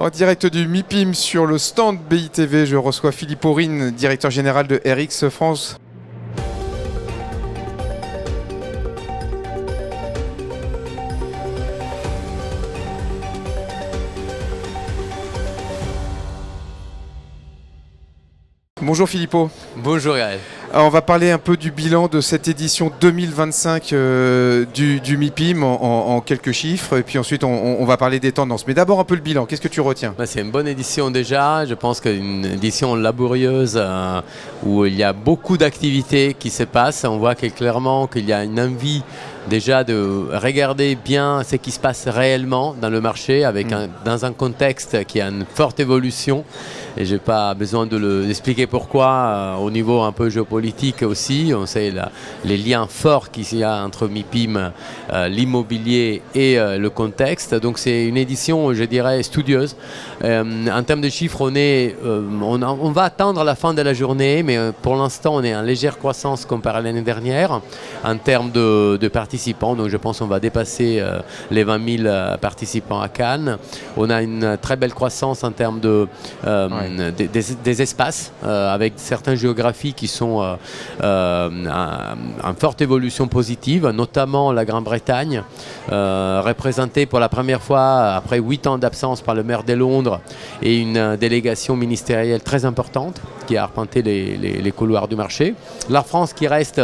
En direct du MIPIM sur le stand BITV, je reçois Philippe Aurine, directeur général de RX France. Bonjour Philippot. Bonjour Gaël. Alors, on va parler un peu du bilan de cette édition 2025 du MIPIM en quelques chiffres, et puis ensuite on va parler des tendances. Mais d'abord un peu le bilan, qu'est-ce que tu retiens? C'est une bonne édition déjà, je pense qu'une édition laborieuse où il y a beaucoup d'activités qui se passent. On voit clairement qu'il y a une envie déjà de regarder bien ce qui se passe réellement dans le marché dans un contexte qui a une forte évolution. Et je n'ai pas besoin d'expliquer pourquoi au niveau un peu géopolitique aussi. On sait les liens forts qu'il y a entre MIPIM, l'immobilier et le contexte. Donc c'est une édition, je dirais, studieuse. En termes de chiffres, on va attendre la fin de la journée, mais pour l'instant on est en légère croissance comparé à l'année dernière en termes de participants. Donc je pense qu'on va dépasser les 20 000 participants à Cannes. On a une très belle croissance en termes des espaces avec certaines géographies qui sont en forte évolution positive, notamment la Grande-Bretagne, représentée pour la première fois après 8 ans d'absence par le maire de Londres et une délégation ministérielle très importante qui a arpenté les couloirs du marché. La France qui reste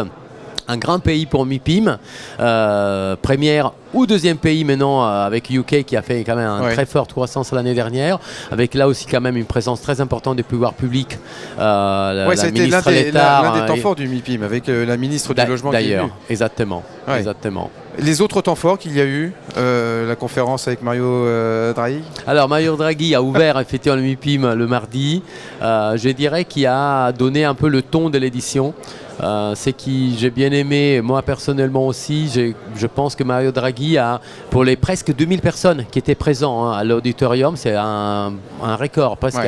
un grand pays pour MIPIM, première ou deuxième pays maintenant avec UK qui a fait quand même une très forte croissance l'année dernière, avec là aussi quand même une présence très importante des pouvoirs publics. Ça a été l'un des temps forts du MIPIM avec la ministre du Logement. D'ailleurs, exactement. Les autres temps forts qu'il y a eu, la conférence avec Mario Draghi. Alors Mario Draghi a ouvert effectivement le MIPIM le mardi. Je dirais qu'il a donné un peu le ton de l'édition. C'est qui j'ai bien aimé, moi personnellement aussi, je pense que Mario Draghi a, pour les presque 2000 personnes qui étaient présentes à l'auditorium, c'est un record, presque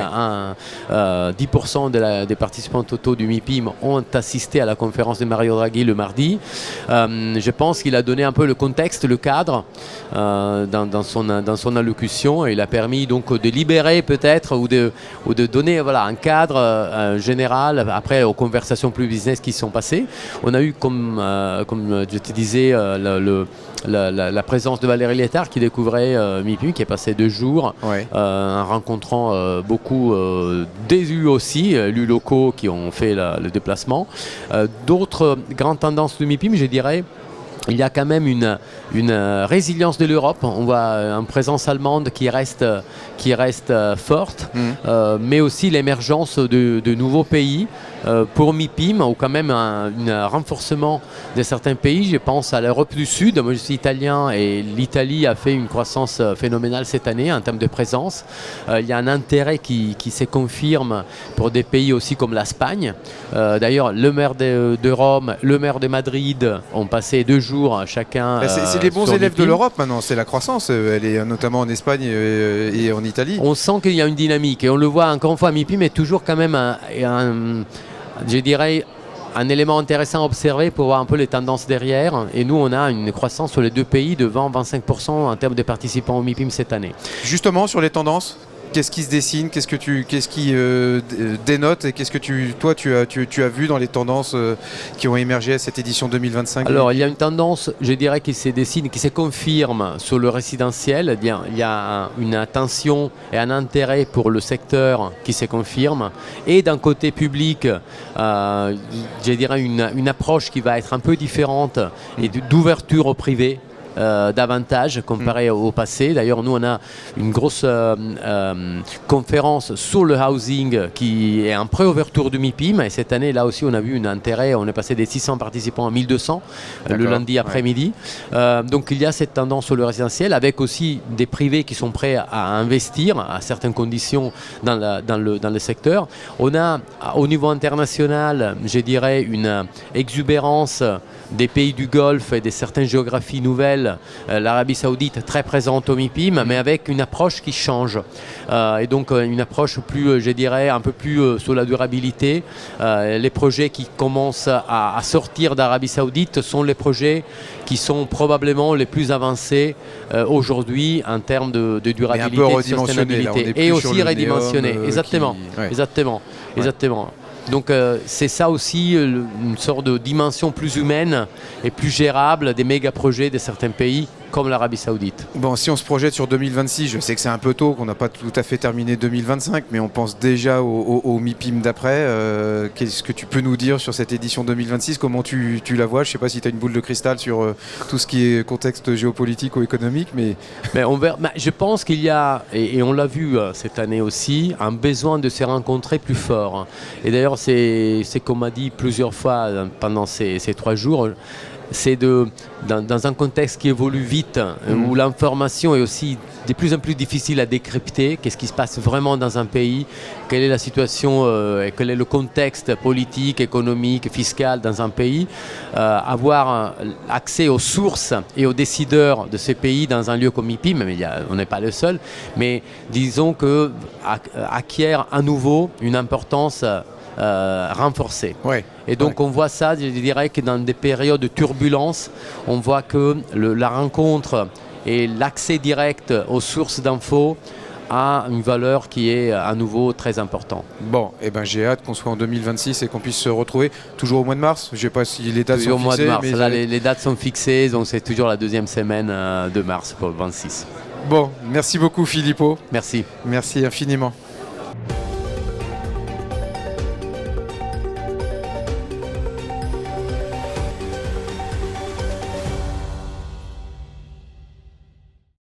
10% des participants totaux du MIPIM ont assisté à la conférence de Mario Draghi le mardi. Je pense qu'il a donné un peu le contexte, le cadre dans son allocution, et il a permis donc de libérer peut-être ou de donner un cadre général après aux conversations plus business qui sont passées. On a eu, comme je te disais, la présence de Valérie Létard qui découvrait MIPIM, qui est passé 2 jours en rencontrant beaucoup d'élus aussi, élus locaux qui ont fait le déplacement. D'autres grandes tendances de MIPIM, je dirais, il y a quand même une résilience de l'Europe. On voit une présence allemande qui reste forte, mais aussi l'émergence de nouveaux pays pour MIPIM, ou quand même un renforcement de certains pays. Je pense à l'Europe du Sud. Moi je suis italien et l'Italie a fait une croissance phénoménale cette année en termes de présence. Il y a un intérêt qui se confirme pour des pays aussi comme l'Espagne. D'ailleurs, le maire de Rome, le maire de Madrid ont passé 2 jours chacun. C'est les bons élèves de l'Europe maintenant, c'est la croissance, elle est notamment en Espagne et en Italie. On sent qu'il y a une dynamique et on le voit encore une fois, MIPIM est toujours quand même je dirais, un élément intéressant à observer pour voir un peu les tendances derrière. Et nous, on a une croissance sur les 2 pays de 20-25% en termes de participants au MIPIM cette année. Justement, sur les tendances, qu'est-ce qui se dessine, qu'est-ce qui dénote, et qu'est-ce que tu as vu dans les tendances qui ont émergé à cette édition 2025? Alors, il y a une tendance, je dirais, qui se dessine, qui se confirme sur le résidentiel. Il y a une attention et un intérêt pour le secteur qui se confirme. Et d'un côté public, je dirais une approche qui va être un peu différente et d'ouverture au privé. Davantage comparé au passé. D'ailleurs, nous on a une grosse conférence sur le housing qui est en pré-ouverture du MIPIM, et cette année là aussi on a vu un intérêt, on est passé des 600 participants à 1200 le lundi après-midi. Donc il y a cette tendance sur le résidentiel, avec aussi des privés qui sont prêts à investir à certaines conditions dans le secteur. On a au niveau international, je dirais, une exubérance des pays du Golfe et de certaines géographies nouvelles actuelle, l'Arabie Saoudite très présente au MIPIM, mais avec une approche qui change. Et donc une approche plus, je dirais, un peu plus sur la durabilité. Les projets qui commencent à sortir d'Arabie Saoudite sont les projets qui sont probablement les plus avancés aujourd'hui en termes de durabilité, de sustainabilité. Et aussi redimensionnés. Exactement. Exactement. Donc c'est ça aussi une sorte de dimension plus humaine et plus gérable des méga projets de certains pays comme l'Arabie Saoudite. Bon, si on se projette sur 2026, je sais que c'est un peu tôt, qu'on n'a pas tout à fait terminé 2025, mais on pense déjà au MIPIM d'après. Qu'est-ce que tu peux nous dire sur cette édition 2026? Comment tu la vois? Je ne sais pas si tu as une boule de cristal sur tout ce qui est contexte géopolitique ou économique, mais... on verra. Je pense qu'il y a, et on l'a vu cette année aussi, un besoin de se rencontrer plus fort. Et d'ailleurs, c'est qu'on m'a dit plusieurs fois pendant ces 3 jours, c'est dans un contexte qui évolue vite, où l'information est aussi de plus en plus difficile à décrypter, qu'est-ce qui se passe vraiment dans un pays, quelle est la situation et quel est le contexte politique, économique, fiscal dans un pays, avoir accès aux sources et aux décideurs de ces pays dans un lieu comme MIPIM, mais on n'est pas le seul, mais disons que acquiert à nouveau une importance renforcée. Ouais. Et donc on voit ça, je dirais que dans des périodes de turbulence, on voit que la rencontre et l'accès direct aux sources d'infos a une valeur qui est à nouveau très importante. Bon, j'ai hâte qu'on soit en 2026 et qu'on puisse se retrouver toujours au mois de mars. Je ne sais pas si les dates sont fixées. Au mois de mars, là, les dates sont fixées, donc c'est toujours la 2e semaine de mars pour le 26. Bon, merci beaucoup Filippo. Merci. Merci infiniment.